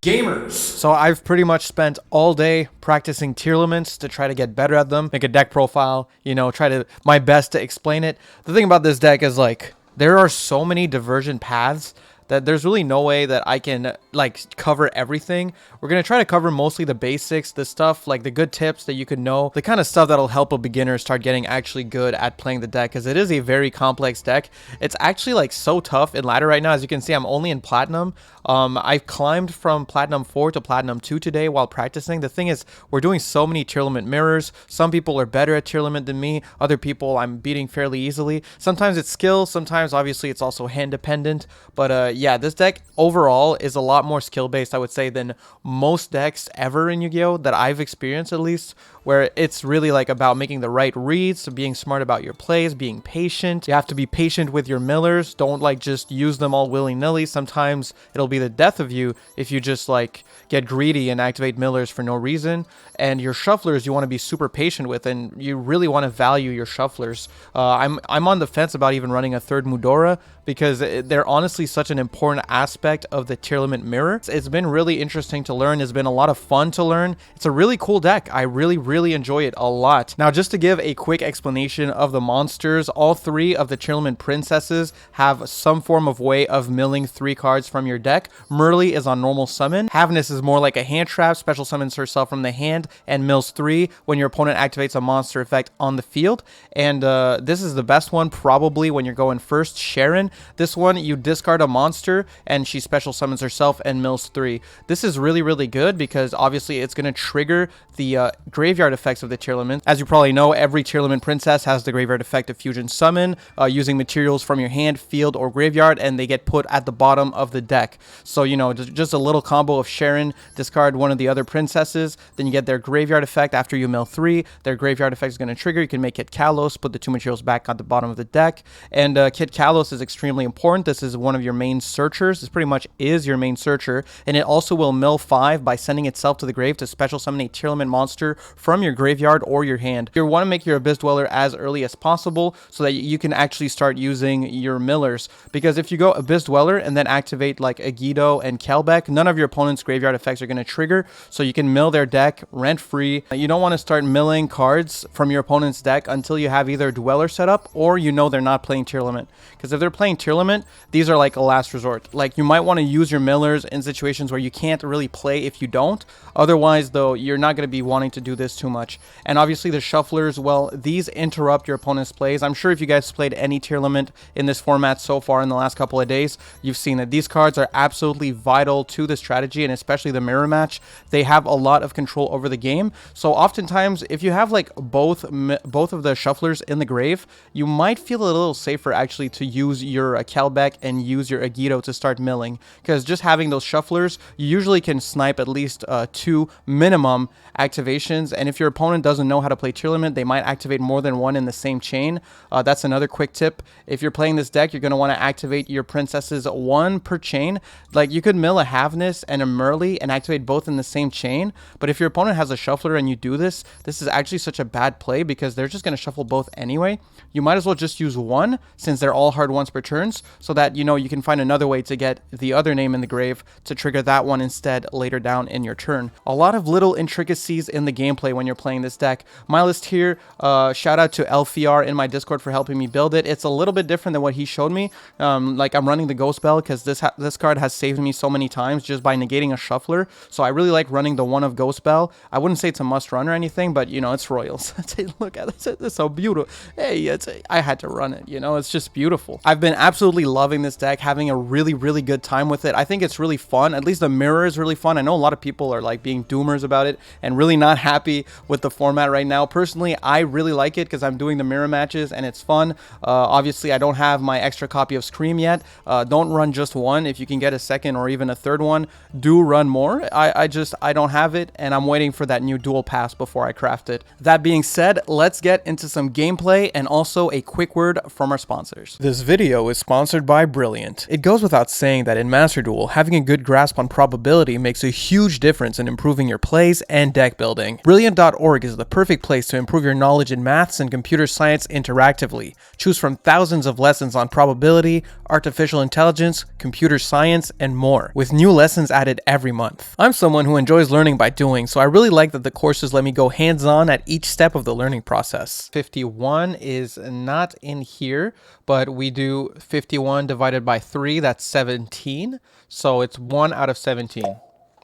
Gamers! So I've pretty much spent all day practicing Tearlaments to try to get better at them, make a deck profile, you know, try to my best to explain it. The thing about this deck is like, there are so many divergent paths that there's really no way that I can like cover everything. We're going to try to cover mostly the basics, the stuff like the good tips that you could know, the kind of stuff that'll help a beginner start getting actually good at playing the deck, because it is a very complex deck. It's actually like so tough in ladder right now. As you can see, I'm only in platinum. I've climbed from platinum 4 to platinum 2 today while practicing. The thing is, we're doing so many Tearlament mirrors. Some people are better at Tearlament than me. Other people I'm beating fairly easily. Sometimes it's skill. Sometimes obviously it's also hand dependent. But yeah, this deck overall is a lot more skill based, I would say, than most decks ever in Yu-Gi-Oh! That I've experienced, at least, where it's really like about making the right reads, so being smart about your plays, being patient. You have to be patient with your millers. Don't like just use them all willy-nilly. Sometimes it'll be the death of you if you just like get greedy and activate millers for no reason. And your shufflers you want to be super patient with, and you really want to value your shufflers. I'm on the fence about even running a third Mudora, because they're honestly such an important aspect of the Tearlament mirror. It's been really interesting to learn. It's been a lot of fun to learn. It's a really cool deck. I really enjoy it a lot. Now, just to give a quick explanation of the monsters, all 3 of the Tearlament princesses have some form of way of milling 3 cards from your deck. Merly is on normal summon. Havness is more like a hand trap, special summons herself from the hand and mills 3 when your opponent activates a monster effect on the field. And this is the best one probably when you're going first. Sharon, this one you discard a monster and she special summons herself and mills 3. This is really good because obviously it's going to trigger the graveyard effects of the Tearlament. As you probably know, every Tearlament princess has the graveyard effect of fusion summon using materials from your hand, field, or graveyard, and they get put at the bottom of the deck. So, you know, just a little combo of Sharon, discard one of the other princesses, then you get their graveyard effect after you mill 3. Their graveyard effect is going to trigger. You can make Kit Kalos, put the 2 materials back at the bottom of the deck, and Kit Kalos is extremely important. This is one of your main searchers. This pretty much is your main searcher, and it also will mill 5 by sending itself to the grave to special summon a Tearlament monster from your graveyard or your hand. You want to make your Abyss Dweller as early as possible so that you can actually start using your millers, because if you go Abyss Dweller and then activate like Yugioh and Kelbeck, none of your opponent's graveyard effects are going to trigger, so you can mill their deck rent-free. You don't want to start milling cards from your opponent's deck until you have either Dweller set up or you know they're not playing Tearlament, because if they're playing Tearlament, these are like a last resort. Like, you might want to use your millers in situations where you can't really play if you don't. Otherwise, though, you're not going to be wanting to do this too much. And obviously the shufflers, well, these interrupt your opponent's plays. I'm sure if you guys played any Tearlament in this format so far in the last couple of days, you've seen that these cards are absolutely vital to the strategy, and especially the mirror match. They have a lot of control over the game. So oftentimes, if you have like both of the shufflers in the grave, you might feel a little safer actually to use your Kelbeck and use your Yugioh to start milling, because just having those shufflers, you usually can snipe at least 2 minimum activations. And if your opponent doesn't know how to play Tearlament, they might activate more than 1 in the same chain. That's another quick tip. If you're playing this deck, you're going to want to activate your princesses 1 per chain. Like, you could mill a Havness and a Merly and activate both in the same chain, but if your opponent has a shuffler and you do this, this is actually such a bad play because they're just going to shuffle both anyway. You might as well just use 1, since they're all hard once per turns, so that, you know, you can find another way to get the other name in the grave to trigger that one instead later down in your turn. A lot of little intricacies in the gameplay when you're playing this deck. My list here, shout out to LFR in my Discord for helping me build it. It's a little bit different than what he showed me. Like, I'm running the Ghost Bell because this card has saved me so many times just by negating a shuffler. So I really like running the 1 of Ghost Bell. I wouldn't say it's a must run or anything, but you know, it's Royals. Look at this, it's so beautiful. Hey, I had to run it, you know, it's just beautiful. I've been absolutely loving this deck, having a really good time with it. I think it's really fun. At least the mirror is really fun. I know a lot of people are like being doomers about it and really not happy with the format right now. Personally, I really like it because I'm doing the mirror matches and it's fun. Obviously, I don't have my extra copy of Scream yet. Don't run just 1. If you can get a second or even a third one, do run more. I don't have it, and I'm waiting for that new Duel pass before I craft it. That being said, let's get into some gameplay and also a quick word from our sponsors. This video is sponsored by Brilliant. It goes without saying that in Master Duel, having a good grasp on probability makes a huge difference in improving your plays and deck building. Brilliant Brilliant.org is the perfect place to improve your knowledge in maths and computer science interactively. Choose from thousands of lessons on probability, artificial intelligence, computer science, and more, with new lessons added every month. I'm someone who enjoys learning by doing, so I really like that the courses let me go hands-on at each step of the learning process. 51 is not in here, but we do 51 divided by 3, that's 17. So it's 1 out of 17.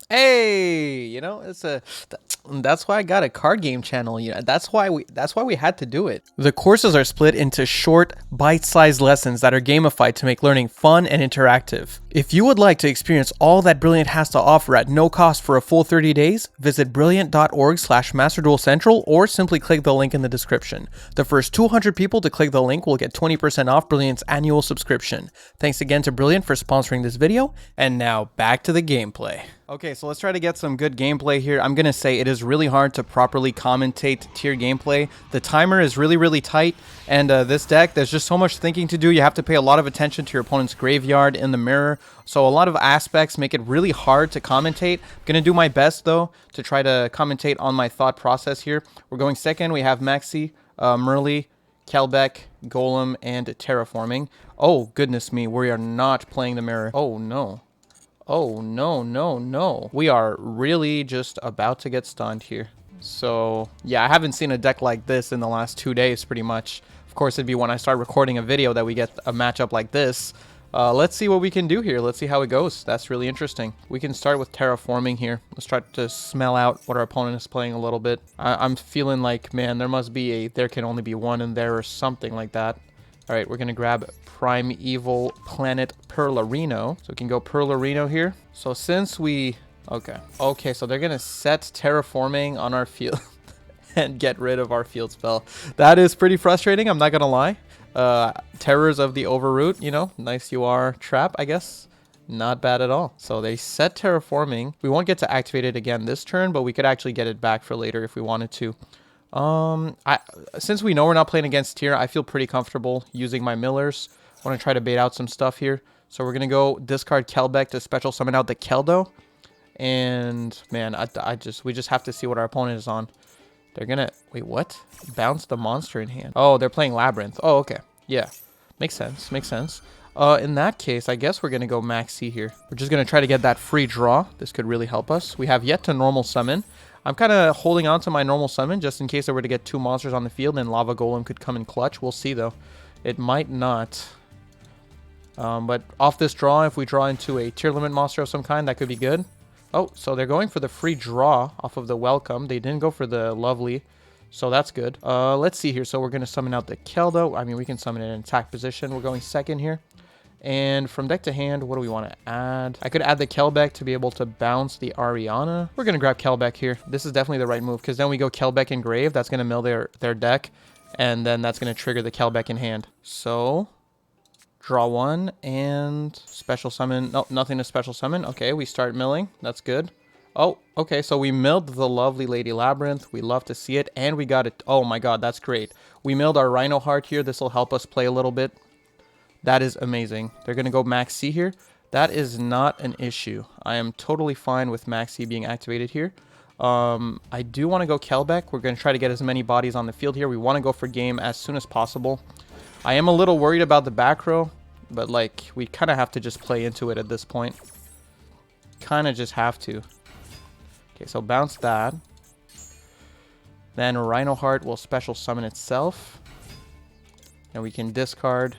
Hey, you know, that's why I got a card game channel. You know, that's why we had to do it. The courses are split into short, bite-sized lessons that are gamified to make learning fun and interactive. If you would like to experience all that Brilliant has to offer at no cost for a full 30 days, visit brilliant.org/MasterDuelCentral or simply click the link in the description. The first 200 people to click the link will get 20% off Brilliant's annual subscription. Thanks again to Brilliant for sponsoring this video, and now back to the gameplay. Okay, so let's try to get some good gameplay here. I'm gonna say it is really hard to properly commentate tier gameplay. The timer is really tight, and this deck, there's just so much thinking to do. You have to pay a lot of attention to your opponent's graveyard in the mirror, so a lot of aspects make it really hard to commentate. I'm gonna do my best, though, to try to commentate on my thought process here. We're going second. We have Maxi, Merle, Kelbeck, Golem, and Terraforming. Oh, goodness me, we are not playing the mirror. Oh, no. Oh, no. We are really just about to get stunned here. So, yeah, I haven't seen a deck like this in the last 2 days, pretty much. Of course, it'd be when I start recording a video that we get a matchup like this. Let's see what we can do here. Let's see how it goes. That's really interesting. We can start with Terraforming here. Let's try to smell out what our opponent is playing a little bit. I'm feeling like, man, there can only be one in there or something like that. All right, we're going to grab Primeval Planet Perlarino. So we can go Perlarino here. So since we... Okay, so they're going to set Terraforming on our field and get rid of our field spell. That is pretty frustrating, I'm not going to lie. Terrors of the Overroot, you know, nice UR trap, I guess. Not bad at all. So they set Terraforming. We won't get to activate it again this turn, but we could actually get it back for later if we wanted to. Since we know we're not playing against tier, I feel pretty comfortable using my millers. I want to try to bait out some stuff here. So we're going to go discard Kelbeck to special summon out the Keldo. And, man, we just have to see what our opponent is on. They're going to... Wait, what? Bounce the monster in hand. Oh, they're playing Labyrinth. Oh, okay. Yeah. Makes sense. In that case, I guess we're going to go Maxi here. We're just going to try to get that free draw. This could really help us. We have yet to normal summon. I'm kind of holding on to my normal summon just in case I were to get 2 monsters on the field and Lava Golem could come in clutch. We'll see, though. It might not. But off this draw, if we draw into a Tearlament monster of some kind, that could be good. Oh, so they're going for the free draw off of the Welcome. They didn't go for the Lovely, so that's good. Let's see here. So we're going to summon out the Keldo. I mean, we can summon it in attack position. We're going second here. And from deck to hand, what do we want to add? I could add the Kelbeck to be able to bounce the Ariana. We're going to grab Kelbeck here. This is definitely the right move, because then we go Kelbeck in grave. That's going to mill their deck, and then that's going to trigger the Kelbeck in hand. So, draw 1 and special summon. No, nothing to special summon. Okay, we start milling. That's good. Oh, okay, so we milled the lovely Lady Labyrinth. We love to see it, and we got it. Oh my god, that's great. We milled our Rhino Heart here. This will help us play a little bit. That is amazing. They're going to go Max C here. That is not an issue. I am totally fine with Max C being activated here. I do want to go Kelbeck. We're going to try to get as many bodies on the field here. We want to go for game as soon as possible. I am a little worried about the back row, but like we kind of have to just play into it at this point. Kind of just have to. Okay, so bounce that. Then Rhino Heart will special summon itself. And we can discard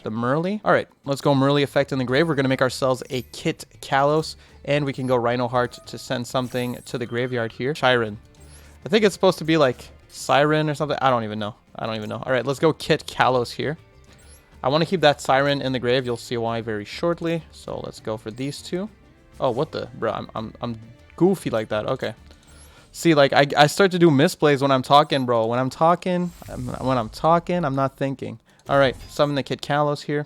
the Merle. All right, let's go Merle effect in the grave. We're going to make ourselves a Kit Kalos, and we can go Rhino Heart to send something to the graveyard here. Chiron. I think it's supposed to be like Siren or something. I don't even know. All right, let's go Kit Kalos here. I want to keep that Siren in the grave. You'll see why very shortly. So let's go for these two. Oh, what the? Bro, I'm goofy like that. Okay. See, like, I start to do misplays when I'm talking, bro. When I'm talking, I'm not thinking. All right, summon the Kit Kalos here.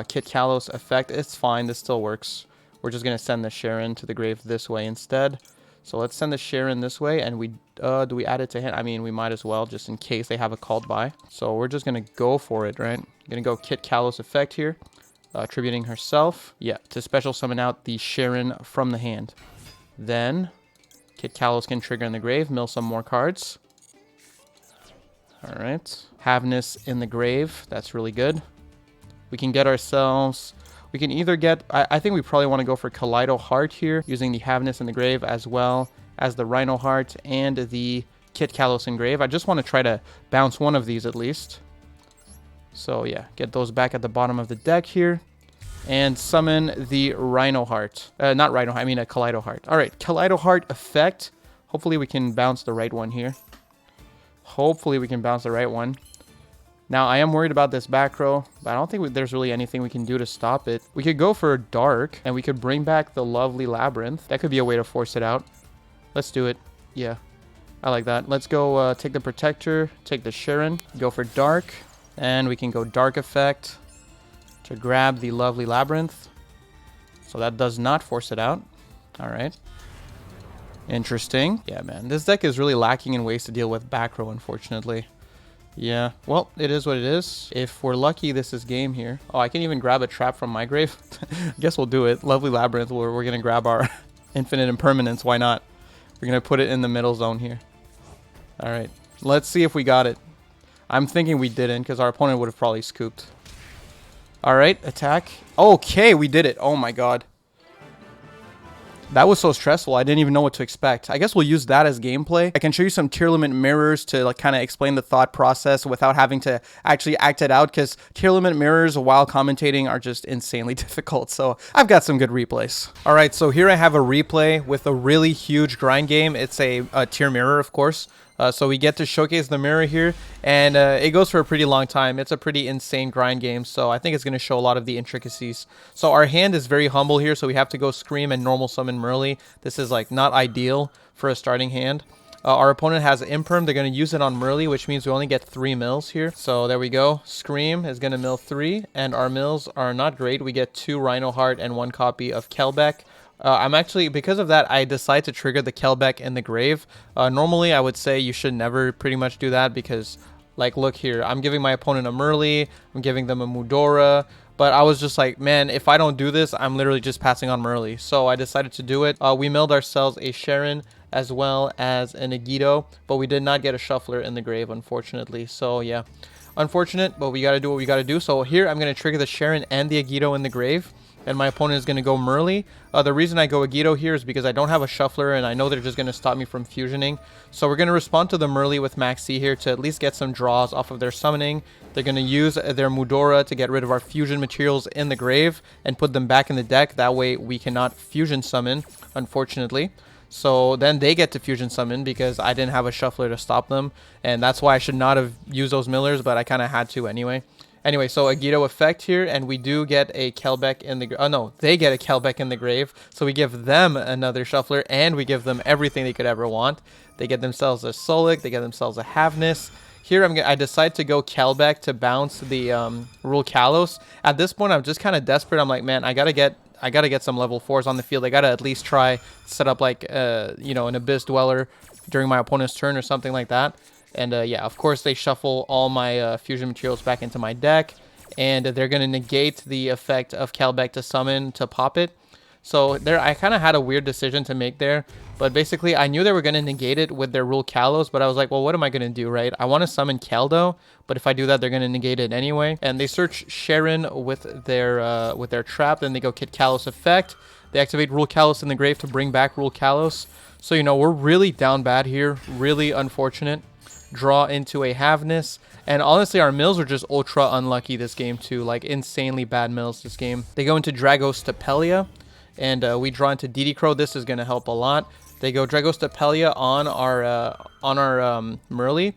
Kit Kalos effect. It's fine. This still works. We're just going to send the Sharon to the grave this way instead. So let's send the Sharon this way. And we do we add it to hand? I mean, we might as well, just in case they have a called by. So we're just going to go for it, right? Going to go Kit Kalos effect here. Attributing herself. Yeah, to special summon out the Sharon from the hand. Then Kid Kalos can trigger in the grave, mill some more cards. All right. Havness in the grave. That's really good. We can get ourselves... We can either get... I think we probably want to go for Kaleido Heart here, using the Havness in the grave as well as the Rhino Heart and the Kit Kalos in grave. I just want to try to bounce one of these at least. So yeah, get those back at the bottom of the deck here. And summon the Rhino Heart. Not Rhino Heart, I mean a Kaleido Heart. Alright, Kaleido Heart effect. Hopefully we can bounce the right one here. Hopefully we can bounce the right one. Now, I am worried about this back row, but I don't think there's really anything we can do to stop it. We could go for Dark, and we could bring back the lovely Labyrinth. That could be a way to force it out. Let's do it. Yeah, I like that. Let's go take the Protector, take the Sharon, go for Dark, and we can go Dark effect to grab the lovely Labyrinth. So that does not force it out. All right. Interesting. Yeah, man. This deck is really lacking in ways to deal with back row, unfortunately. Yeah, well, it is what it is. If we're lucky, this is game here. Oh, I can even grab a trap from my grave. I guess we'll do it. Lovely Labyrinth. We're going to grab our Infinite Impermanence. Why not? We're going to put it in the middle zone here. All right. Let's see if we got it. I'm thinking we didn't because our opponent would have probably scooped. All right. Attack. Okay, we did it. Oh, my God. That was so stressful. I didn't even know what to expect. I guess we'll use that as gameplay. I can show you some Tearlament mirrors to like kind of explain the thought process without having to actually act it out, because Tearlament mirrors while commentating are just insanely difficult. So I've got some good replays. All right, so here I have a replay with a really huge grind game. It's a tier mirror, of course. So we get to showcase the mirror here, and it goes for a pretty long time. It's a pretty insane grind game, so I think it's going to show a lot of the intricacies. So our hand is very humble here, so we have to go Scream and normal summon Merly. This is like not ideal for a starting hand. Our opponent has Imperm. They're going to use it on Merly, which means we only get 3 mills here. So there we go. Scream is going to mill 3, and our mills are not great. We get 2 Rhino Heart and 1 copy of Kelbeck. I'm actually, because of that, I decide to trigger the Kelbeck in the grave. Normally, I would say you should never pretty much do that because, like, look here. I'm giving my opponent a Merly. I'm giving them a Mudora. But I was just like, man, if I don't do this, I'm literally just passing on Merly. So I decided to do it. We milled ourselves a Sharon as well as an yugioh, but we did not get a Shuffler in the grave, unfortunately. So, yeah, unfortunate, but we got to do what we got to do. So here, I'm going to trigger the Sharon and the yugioh in the grave. And my opponent is going to go Merly. The reason I go yugioh here is because I don't have a Shuffler, and I know they're just going to stop me from fusioning. So we're going to respond to the Merly with Maxi here to at least get some draws off of their summoning. They're going to use their Mudora to get rid of our fusion materials in the grave and put them back in the deck. That way we cannot fusion summon, unfortunately. So then they get to fusion summon because I didn't have a Shuffler to stop them. And that's why I should not have used those millers, but I kind of had to anyway. Anyway, so a yugioh effect here, and we do get a Kelbeck in the... Oh, no, they get a Kelbeck in the grave. So we give them another Shuffler, and we give them everything they could ever want. They get themselves a Solik, they get themselves a Havness. Here, I decide to go Kelbeck to bounce the Rule Kalos. At this point, I'm just kind of desperate. I'm like, man, I gotta get some level 4s on the field. I gotta at least try set up like, you know, an Abyss Dweller during my opponent's turn or something like that. And yeah, of course, they shuffle all my fusion materials back into my deck. And they're going to negate the effect of Kelbeck to summon to pop it. So there, I kind of had a weird decision to make there. But basically, I knew they were going to negate it with their Rule Kalos. But I was like, well, what am I going to do, right? I want to summon Keldo. But if I do that, they're going to negate it anyway. And they search Sharon with their trap. Then they go Kit Kalos effect. They activate Rule Kalos in the grave to bring back Rule Kalos. So, you know, we're really down bad here. Really unfortunate. Draw into a Havness, and honestly our mills are just ultra unlucky this game too, like insanely bad mills this game. They go into Dragostapelia, and we draw into DD Crow. This is going to help a lot. They go Dragostapelia on our Merly,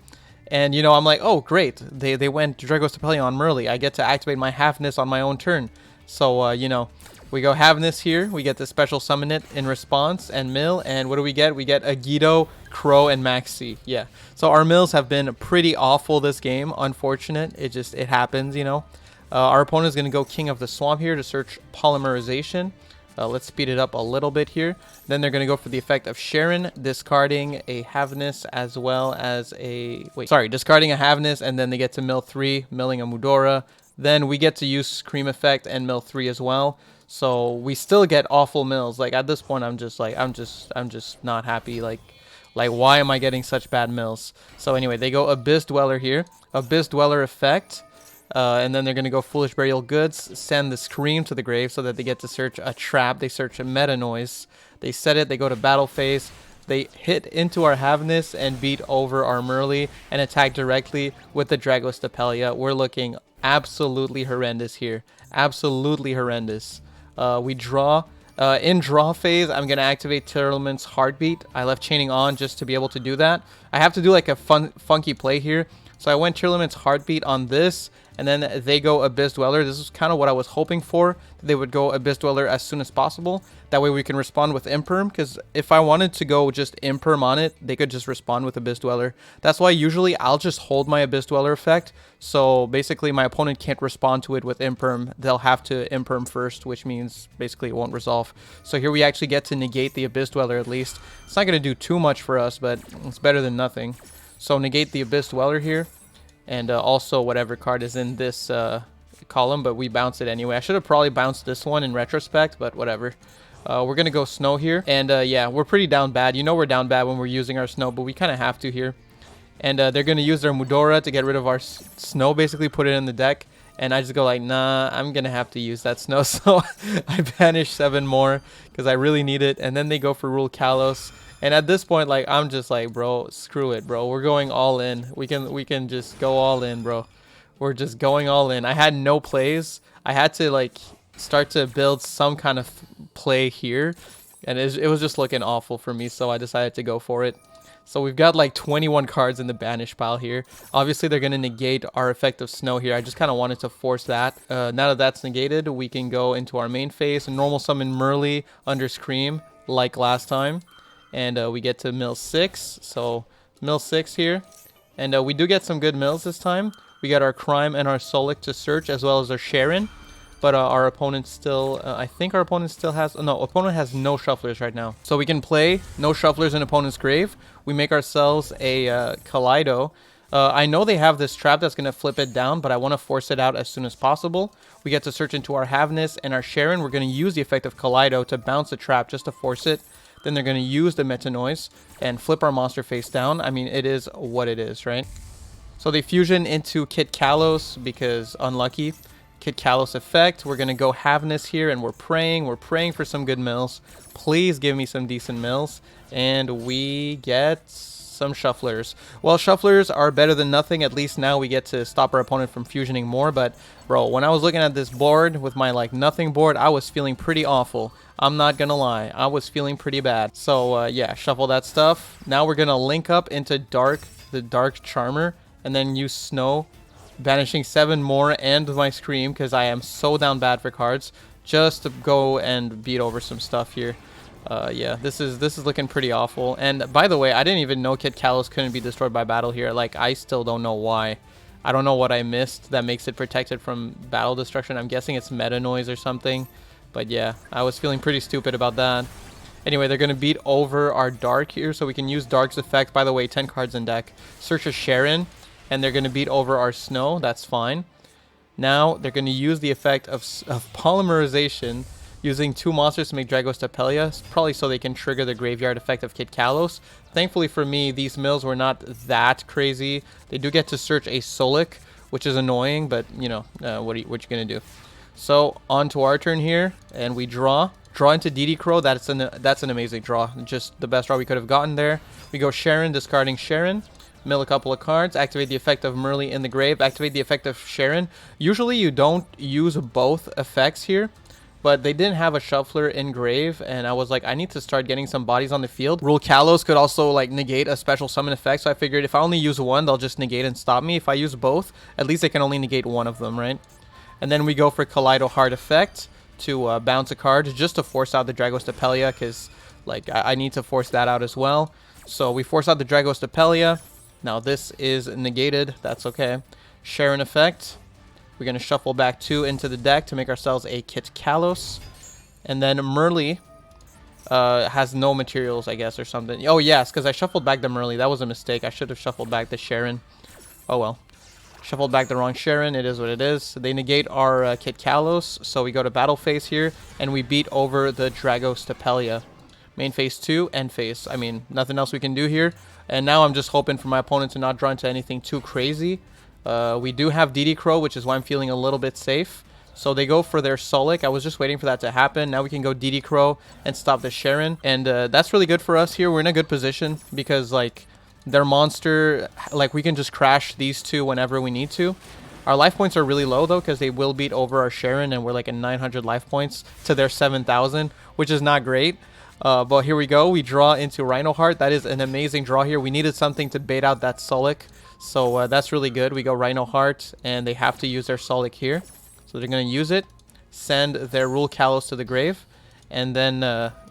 and you know, I'm like, oh great, they went Dragostapelia on Merly. I get to activate my Havness on my own turn. So you know, we go Havness here. We get to special summon it in response and mill. And what do we get? We get a yugioh, Crow, and Maxi. Yeah. So our mills have been pretty awful this game. Unfortunate. It happens, you know. Our opponent is going to go King of the Swamp here to search Polymerization. Let's speed it up a little bit here. Then they're going to go for the effect of Sharon, discarding a Havness as well as a... Wait, sorry. Discarding a Havness, and then they get to mill 3, milling a Mudora. then we get to use Scream Effect and mill 3 as well. So we still get awful mills. Like at this point, I'm just like, I'm just not happy. Like why am I getting such bad mills? So anyway, they go Abyss Dweller here. Abyss Dweller effect. And then they're going to go Foolish Burial Goods, send the Scream to the grave so that they get to search a trap. They search a Meta Noise. They set it, they go to battle phase. They hit into our Havness and beat over our Merly and attack directly with the Dragostapelia. We're looking absolutely horrendous here. Absolutely horrendous. We draw. In draw phase, I'm going to activate Tearlament's Heartbeat. I left Chaining on just to be able to do that. I have to do like a funky play here. So I went Tearlament's Heartbeat on this, and then they go Abyss Dweller. This is kind of what I was hoping for. They would go Abyss Dweller as soon as possible. That way we can respond with Imperm, because if I wanted to go just Imperm on it, they could just respond with Abyss Dweller. That's why usually I'll just hold my Abyss Dweller effect. So basically my opponent can't respond to it with Imperm. They'll have to Imperm first, which means basically it won't resolve. So here we actually get to negate the Abyss Dweller at least. It's not going to do too much for us, but it's better than nothing. So negate the Abyss Dweller here. And also whatever card is in this column, but we bounce it anyway. I should have probably bounced this one in retrospect, but whatever. We're going to go Snow here. And yeah, we're pretty down bad. You know we're down bad when we're using our Snow, but we kind of have to here. And they're going to use their Mudora to get rid of our Snow, basically put it in the deck. And I just go like, nah, I'm going to have to use that Snow. So I banish 7 more because I really need it. And then they go for Rule Kalos. And at this point, like, I'm just like, bro, screw it, bro. We're going all in. We can just go all in, bro. We're just going all in. I had no plays. I had to, like, start to build some kind of play here. And it was just looking awful for me, so I decided to go for it. So we've got, like, 21 cards in the banish pile here. Obviously, they're going to negate our effect of Snow here. I just kind of wanted to force that. Now that that's negated, we can go into our main phase. Normal summon Merly under Scream, like last time. And we get to mill 6, so mill 6 here. And we do get some good mills this time. We got our Crime and our Solic to search, as well as our Sharon. But our opponent still, I think our opponent still has, no, opponent has no shufflers right now. So we can play no shufflers in opponent's grave. We make ourselves a Kaleido. I know they have this trap that's going to flip it down, but I want to force it out as soon as possible. We get to search into our Havness and our Sharon. We're going to use the effect of Kaleido to bounce the trap just to force it. Then they're going to use the Meta Noise and flip our monster face down. I mean, it is what it is, right? So they fusion into Kit Kalos because unlucky. Kit Kalos effect. We're going to go Havness here, and we're praying. We're praying for some good mills. Please give me some decent mills. And we get some shufflers. Well, shufflers are better than nothing. At least now we get to stop our opponent from fusioning more. But, bro, when I was looking at this board with my, like, nothing board, I was feeling pretty awful. I'm not gonna lie, I was feeling pretty bad. So yeah, shuffle that stuff. Now we're gonna link up into the Dark Charmer, and then use Snow, banishing 7 more and my Scream because I am so down bad for cards, just to go and beat over some stuff here. Yeah, this is looking pretty awful. And by the way, I didn't even know Kit Kalos couldn't be destroyed by battle here. Like, I still don't know why. I don't know what I missed that makes it protected from battle destruction. I'm guessing it's Meta Noise or something. But yeah, I was feeling pretty stupid about that. Anyway, they're going to beat over our Dark here, so we can use Dark's effect. By the way, 10 cards in deck. Search a Sharon, and they're going to beat over our Snow. That's fine. Now, they're going to use the effect of Polymerization, using 2 monsters to make Dragostapelia, probably so they can trigger the graveyard effect of Kit Kalos. Thankfully for me, these mills were not that crazy. They do get to search a Solic, which is annoying, but, you know, what you going to do? So, on to our turn here, and we draw. Draw into DD Crow. That's an amazing draw. Just the best draw we could have gotten there. We go Sharon, discarding Sharon. Mill a couple of cards. Activate the effect of Merly in the grave. Activate the effect of Sharon. Usually you don't use both effects here, but they didn't have a shuffler in grave, and I was like, I need to start getting some bodies on the field. Rule Kalos could also, like, negate a special summon effect, so I figured if I only use one, they'll just negate and stop me. If I use both, at least they can only negate one of them, right? And then we go for Kaleido Heart effect to bounce a card just to force out the Dragostapelia, because, like, I need to force that out as well. So we force out the Dragostapelia. Now this is negated. That's okay. Sharon effect. We're going to shuffle back 2 into the deck to make ourselves a Kit Kalos. And then Merly has no materials, I guess, or something. Oh, yes, because I shuffled back the Merly. That was a mistake. I should have shuffled back the Sharon. Oh, well. Shuffled back the wrong Sharon. It is what it is. They negate our Kit Kalos, so we go to battle phase here, and we beat over the Dragos Tapelia. Main phase 2, end phase. I mean, nothing else we can do here. And now I'm just hoping for my opponent to not draw into anything too crazy. We do have DD Crow, which is why I'm feeling a little bit safe. So they go for their Solic. I was just waiting for that to happen. Now we can go DD Crow and stop the Sharon. And that's really good for us here. We're in a good position because, like, their monster, like, we can just crash these two whenever we need to. Our life points are really low, though, because they will beat over our Sharon, and we're, like, at 900 life points to their 7,000, which is not great. But here we go. We draw into Rhino Heart. That is an amazing draw here. We needed something to bait out that Solic. So that's really good. We go Rhino Heart, and they have to use their Solic here. So they're going to use it, send their Rule Kalos to the grave, and then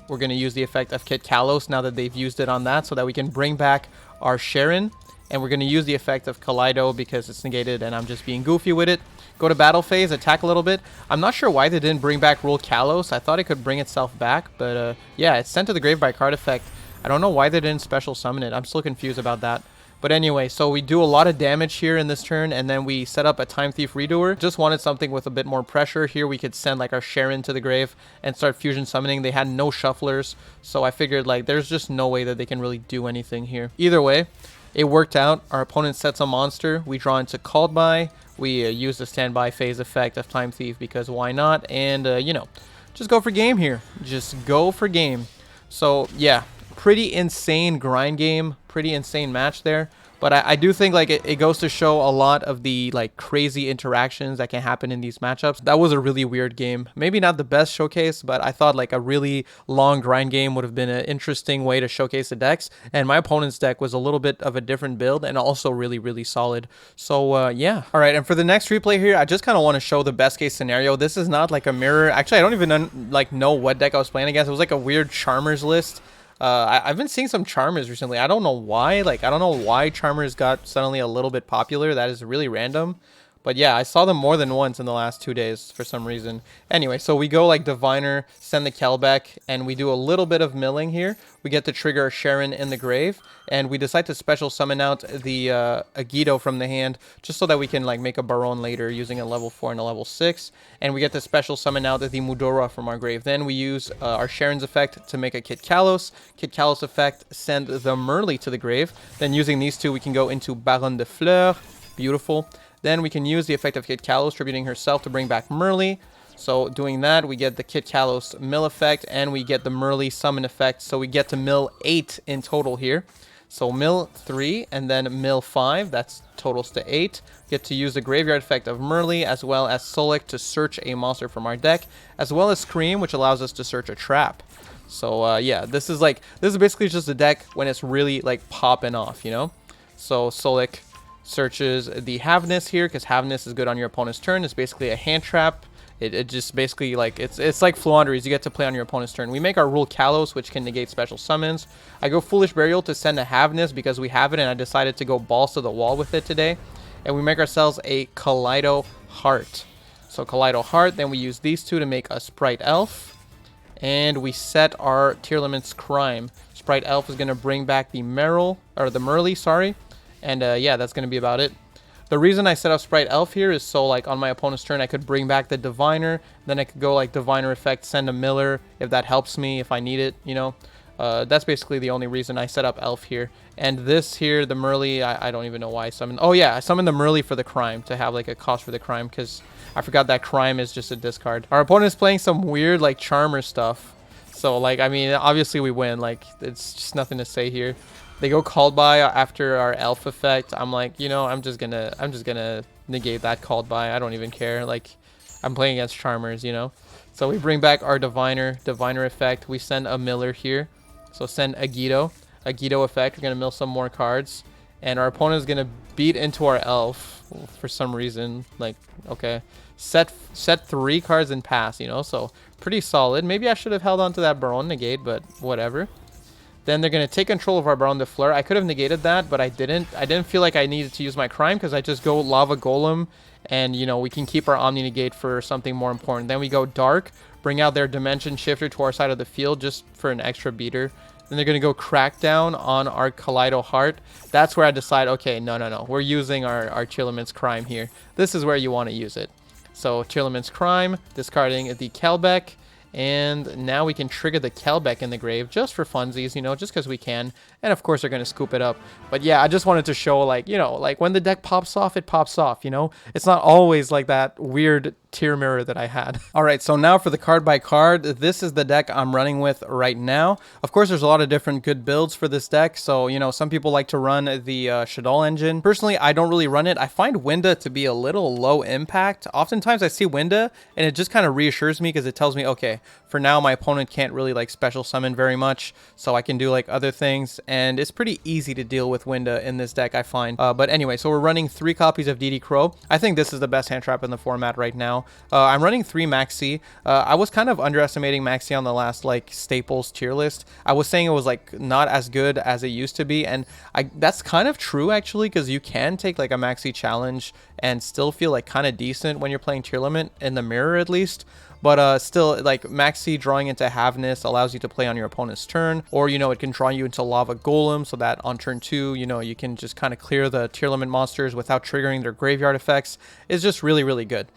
we're going to use the effect of Kit Kalos now that they've used it on that so that we can bring back our Sharon. And we're going to use the effect of Kaleido because it's negated and I'm just being goofy with it. Go to battle phase, attack a little bit. I'm not sure why they didn't bring back Rule Kalos. I thought it could bring itself back, but yeah, it's sent to the grave by card effect. I don't know why they didn't special summon it. I'm still confused about that. But anyway, so we do a lot of damage here in this turn, and then we set up a Time Thief Redoer. Just wanted something with a bit more pressure. Here we could send like our Sharon to the grave and start fusion summoning. They had no shufflers, so I figured like there's just no way that they can really do anything here. Either way, it worked out. Our opponent sets a monster. We draw into Called By. We use the standby phase effect of Time Thief because why not? And, you know, just go for game here. Just go for game. So, yeah, pretty insane grind game. Pretty insane match there. But I do think like it goes to show a lot of the like crazy interactions that can happen in these matchups. That was a really weird game. Maybe not the best showcase, but I thought like a really long grind game would have been an interesting way to showcase the decks. And my opponent's deck was a little bit of a different build and also really, really solid. So yeah. All right, and for the next replay here, I just kind of want to show the best case scenario. This is not like a mirror. Actually, I don't even know what deck I was playing against. It was like a weird Charmers list. I've been seeing some Charmers recently. I don't know why. Like, I don't know why Charmers got suddenly a little bit popular. That is really random. But yeah, I saw them more than once in the last 2 days for some reason. Anyway, so we go like Diviner, send the Kelbeck, and we do a little bit of milling here. We get to trigger Sharon in the grave, and we decide to special summon out the Yugioh from the hand, just so that we can like make a Baron later using a level 4 and a level 6. And we get to special summon out the Mudora from our grave. Then we use our Sharon's effect to make a Kit Kalos. Kit Kalos effect, send the Merly to the grave. Then using these two, we can go into Baron de Fleur. Beautiful. Then we can use the effect of Kit Kalos, tributing herself to bring back Merly. So doing that, we get the Kit Kalos mill effect, and we get the Merly summon effect. So we get to mill 8 in total here. So mill 3 and then mill 5. That's totals to 8. Get to use the graveyard effect of Merly as well as Solic to search a monster from our deck, as well as Scream, which allows us to search a trap. So yeah, this is basically just a deck when it's really like popping off, you know. So Solic searches the Havness here because Havness is good on your opponent's turn. It's basically a hand trap. It just basically like it's like Floowandereeze. You get to play on your opponent's turn. We make our Rule Kalos, which can negate special summons. I go Foolish Burial to send a Havness because we have it, and I decided to go balls to the wall with it today. And we make ourselves a Kaleido Heart. So Kaleido Heart. Then we use these two to make a Sprite Elf, and we set our Tearlament's Crime. Sprite Elf is going to bring back the Merly, sorry. And yeah, that's going to be about it. The reason I set up Sprite Elf here is so like on my opponent's turn I could bring back the Diviner. Then I could go like Diviner effect, send a Miller if that helps me, if I need it, you know. That's basically the only reason I set up Elf here. And this here, the Merly, I don't even know why I summoned. Oh yeah, I summoned the Merly for the Crime, to have like a cost for the Crime, because I forgot that Crime is just a discard. Our opponent is playing some weird like Charmer stuff. So like, I mean, obviously we win. Like, it's just nothing to say here. They go Called By after our Elf effect. I'm like, you know, I'm just gonna negate that Called By. I don't even care. Like, I'm playing against Charmers, you know. So we bring back our Diviner effect. We send a Miller here. So send a Yugioh effect. We're gonna mill some more cards, and our opponent is gonna beat into our Elf for some reason. Like, okay, set 3 cards and pass, you know. So pretty solid. Maybe I should have held on to that Baron negate, but whatever. Then they're going to take control of our Baron de Fleur. I could have negated that, but I didn't. I didn't feel like I needed to use my Crime because I just go Lava Golem, and, you know, we can keep our Omni Negate for something more important. Then we go Dark, bring out their Dimension Shifter to our side of the field just for an extra beater. then they're going to go Crackdown on our Kaleido Heart. That's where I decide, okay, no. We're using our Tearlament's Crime here. This is where you want to use it. So Tearlament's Crime, discarding the Kelbeck. And now we can trigger the Kelbeck in the grave just for funsies, you know, just because we can. And of course, they're going to scoop it up. But yeah, I just wanted to show, like, you know, like when the deck pops off, it pops off, you know. It's not always like that weird tier mirror that I had. All right, so now for the card by card, this is the deck I'm running with right now. Of course, there's a lot of different good builds for this deck. So, you know, some people like to run the Shaddoll engine. Personally, I don't really run it. I find Winda to be a little low impact. Oftentimes I see Winda and it just kind of reassures me because it tells me, okay, for now my opponent can't really like special summon very much, so I can do like other things, and it's pretty easy to deal with Winda in this deck, I find. But anyway, so we're running 3 copies of DD Crow. I think this is the best hand trap in the format right now. I'm running 3 Maxi. I was kind of underestimating Maxi on the last like staples tier list. I was saying it was like not as good as it used to be, and that's kind of true actually, because you can take like a Maxi challenge and still feel like kind of decent when you're playing Tearlament, in the mirror at least. But still, like, Maxi drawing into Havness allows you to play on your opponent's turn, or, you know, it can draw you into Lava Golem, so that on turn 2, you know, you can just kind of clear the Tearlament monsters without triggering their graveyard effects. It's just really, really good.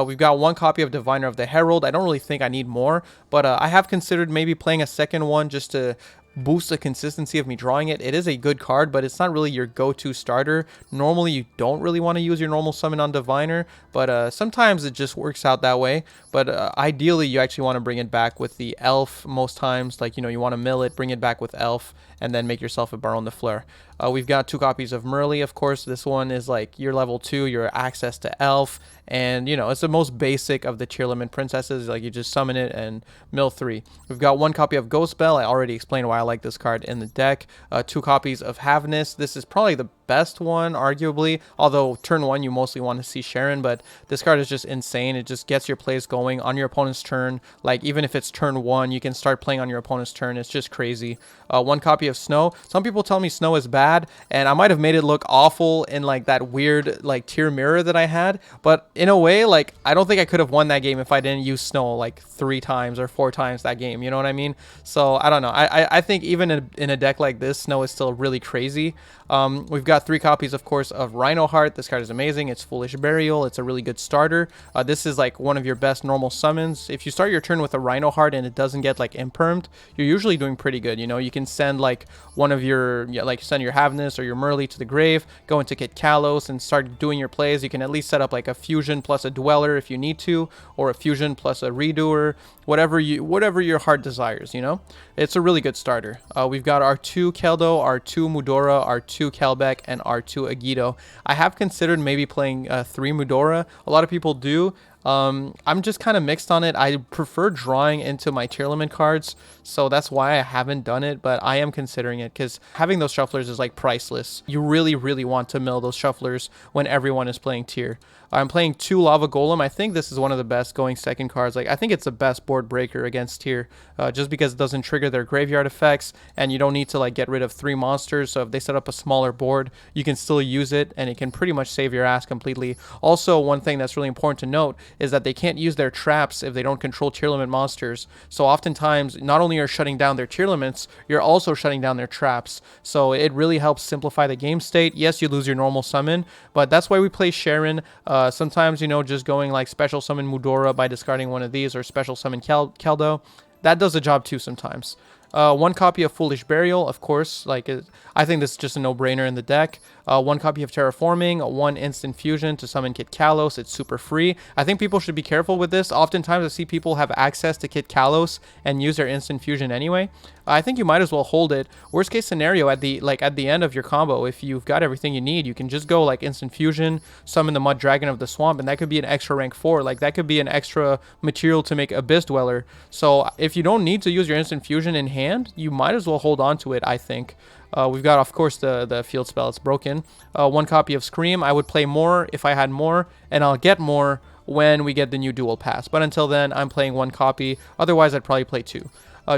We've got 1 copy of Diviner of the Herald. I don't really think I need more, but I have considered maybe playing a second one just to boost the consistency of me drawing it. It is a good card, but it's not really your go-to starter. Normally, you don't really want to use your normal summon on Diviner, but sometimes it just works out that way. But ideally, you actually want to bring it back with the Elf most times. Like, you know, you want to mill it, bring it back with Elf, and then make yourself a Baron de Fleur. We've got 2 copies of Merly, of course. This one is like your level 2, your access to Elf, and, you know, it's the most basic of the Tearlament princesses. Like, you just summon it and mill 3. We've got 1 copy of Ghost Bell. I already explained why I like this card in the deck. 2 copies of Havness. This is probably the best one, arguably, although turn 1 you mostly want to see Sharon, but this card is just insane. It just gets your plays going on your opponent's turn. Like, even if it's turn 1, you can start playing on your opponent's turn. It's just crazy. 1 copy of Snow. Some people tell me Snow is bad, and I might have made it look awful in like that weird like tier mirror that I had, but in a way, like, I don't think I could have won that game if I didn't use Snow like 3 times or 4 times that game, you know what I mean? So I don't know, I think even in a deck like this, Snow is still really crazy. We've got 3 copies, of course, of Rhino Heart. This card is amazing. It's Foolish Burial. It's a really good starter. This is like one of your best normal summons. If you start your turn with a Rhino Heart and it doesn't get like impermed, you're usually doing pretty good. You know, you can send like one of your, like, send your Havness or your Merly to the grave, go into Kit Kalos and start doing your plays. You can at least set up like a Fusion plus a Dweller if you need to, or a Fusion plus a Redoer, whatever your heart desires, you know? It's a really good starter. We've got our 2 Keldo, our 2 Mudora, our 2 Kelbeck, and our 2 Agido. I have considered maybe playing 3 Mudora. A lot of people do. I'm just kind of mixed on it. I prefer drawing into my Tearlament cards, so that's why I haven't done it, but I am considering it because having those shufflers is like priceless. You really, really want to mill those shufflers when everyone is playing tier. I'm playing 2 Lava Golem. I think this is one of the best going second cards. Like, I think it's the best board breaker against tier, just because it doesn't trigger their graveyard effects, and you don't need to like get rid of 3 monsters. So if they set up a smaller board, you can still use it, and it can pretty much save your ass completely. Also, one thing that's really important to note is that they can't use their traps if they don't control Tearlament monsters. So oftentimes, not only are you shutting down their Tearlaments, you're also shutting down their traps. So it really helps simplify the game state. Yes, you lose your normal summon, but that's why we play Sharon. Sometimes, you know, just going like special summon Mudora by discarding one of these, or special summon Keldo, that does the job too sometimes. 1 copy of Foolish Burial, of course. Like, I think this is just a no-brainer in the deck. 1 copy of Terraforming, 1 instant fusion to summon Kit Kalos. It's super free. I think people should be careful with this. Oftentimes, I see people have access to Kit Kalos and use their instant fusion anyway. I think you might as well hold it. Worst case scenario, at the end of your combo, if you've got everything you need, you can just go like instant fusion, summon the Mud Dragon of the Swamp, and that could be an extra rank 4. Like, that could be an extra material to make Abyss Dweller. So if you don't need to use your instant fusion in hand, you might as well hold on to it, I think. We've got, of course, the field spell. It's broken. 1 copy of Scream. I would play more if I had more, and I'll get more when we get the new Duel Pass. But until then, I'm playing 1 copy. Otherwise, I'd probably play 2.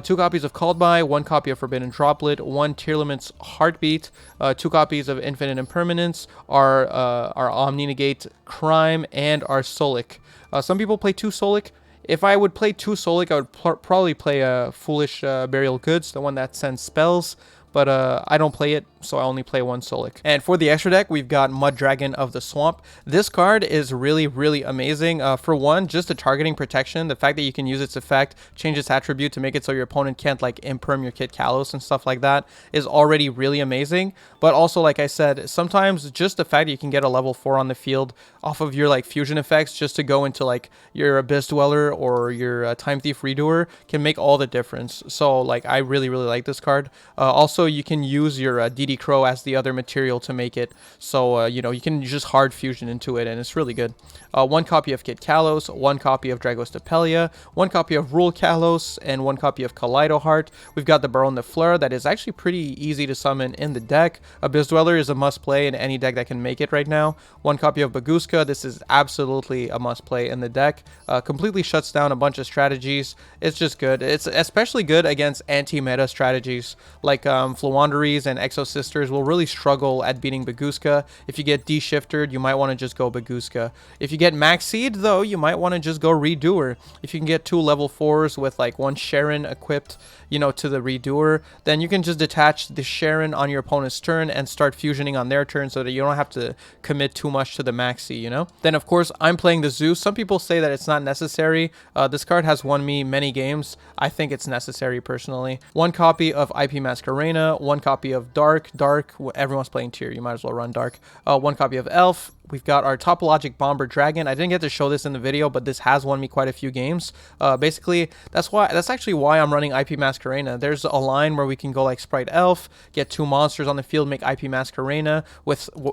2 copies of Called By, 1 copy of Forbidden Droplet, 1 Tearlament's Heartbeat, 2 copies of Infinite Impermanence, our Omni Negate Crime, and our Solic. Some people play 2 Solic. If I would play 2 Solic, I would probably play a Foolish Burial Goods, the one that sends spells. But I don't play it, so I only play 1 Solic. And for the extra deck, we've got Mud Dragon of the Swamp. This card is really, really amazing. For one, just the targeting protection, the fact that you can use its effect, change its attribute to make it so your opponent can't like imperm your Kit Kalos and stuff like that is already really amazing. But also, like I said, sometimes just the fact that you can get a level 4 on the field off of your like fusion effects just to go into like your Abyss Dweller or your Time Thief Redoer can make all the difference. So like I really, really like this card. Also, you can use your DD Crow as the other material to make it. So, you know, you can just hard fusion into it, and it's really good. 1 copy of Kit Kalos, 1 copy of Dragostapelia, 1 copy of Rule Kalos, and 1 copy of Kaleido Heart. We've got the Baron de Fleur that is actually pretty easy to summon in the deck. Abyss Dweller is a must-play in any deck that can make it right now. 1 copy of Baguska. This is absolutely a must-play in the deck. Completely shuts down a bunch of strategies. It's just good. It's especially good against anti-meta strategies like Floowanderees and Exo Sisters will really struggle at beating Baguska. If you get D-shifted, you might want to just go Baguska. If you get Maxied, though, you might want to just go Redoer. If you can get 2 level 4s with like 1 Sharon equipped, you know, to the Redoer, then you can just detach the Sharon on your opponent's turn and start fusioning on their turn so that you don't have to commit too much to the Maxi, you know? Then, of course, I'm playing the Zeus. Some people say that it's not necessary. This card has won me many games. I think it's necessary, personally. 1 copy of IP Masquerena, 1 copy of Dark. Everyone's playing Tier. You might as well run Dark. 1 copy of Elf. We've got our Topologic Bomber Dragon. I didn't get to show this in the video, but this has won me quite a few games. Basically, that's actually why I'm running IP Masquerena. There's a line where we can go like Sprite Elf, get 2 monsters on the field, make IP Masquerena,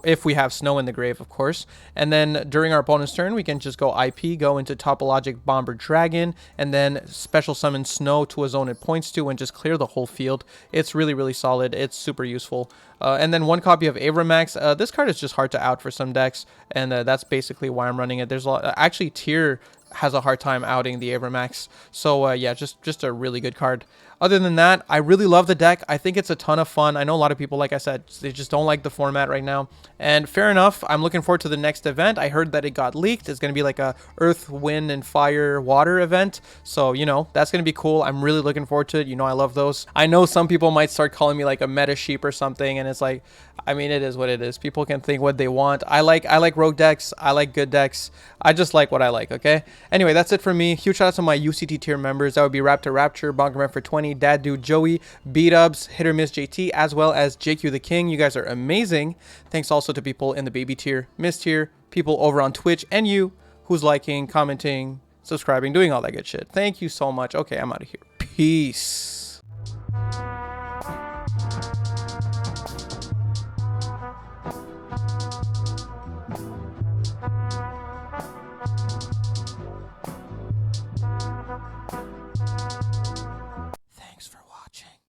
if we have Snow in the grave, of course. And then during our opponent's turn, we can just go IP, go into Topologic Bomber Dragon, and then special summon Snow to a zone it points to and just clear the whole field. It's really, really solid. It's super useful. And then 1 copy of Avramax. This card is just hard to out for some decks, and that's basically why I'm running it. There's a lot, actually Tier has a hard time outing the Avramax. So yeah, just a really good card. Other than that, I really love the deck. I think it's a ton of fun. I know a lot of people, like I said, they just don't like the format right now. And fair enough. I'm looking forward to the next event. I heard that it got leaked. It's going to be like a Earth, Wind, and Fire, Water event. So, you know, that's going to be cool. I'm really looking forward to it. You know, I love those. I know some people might start calling me like a meta sheep or something. And it's like, I mean, it is what it is. People can think what they want. I like rogue decks. I like good decks. I just like what I like, okay? Anyway, that's it for me. Huge shout out to my UCT tier members. That would be Raptor Rapture, Bonkerman for 20, Dad Dude Joey, B-Dubs, Hit or Miss JT, as well as JQ the King. You guys are amazing. Thanks also to people in the baby tier, miss tier, people over on Twitch, and you who's liking, commenting, subscribing, doing all that good shit. Thank you so much. Okay, I'm out of here. Peace.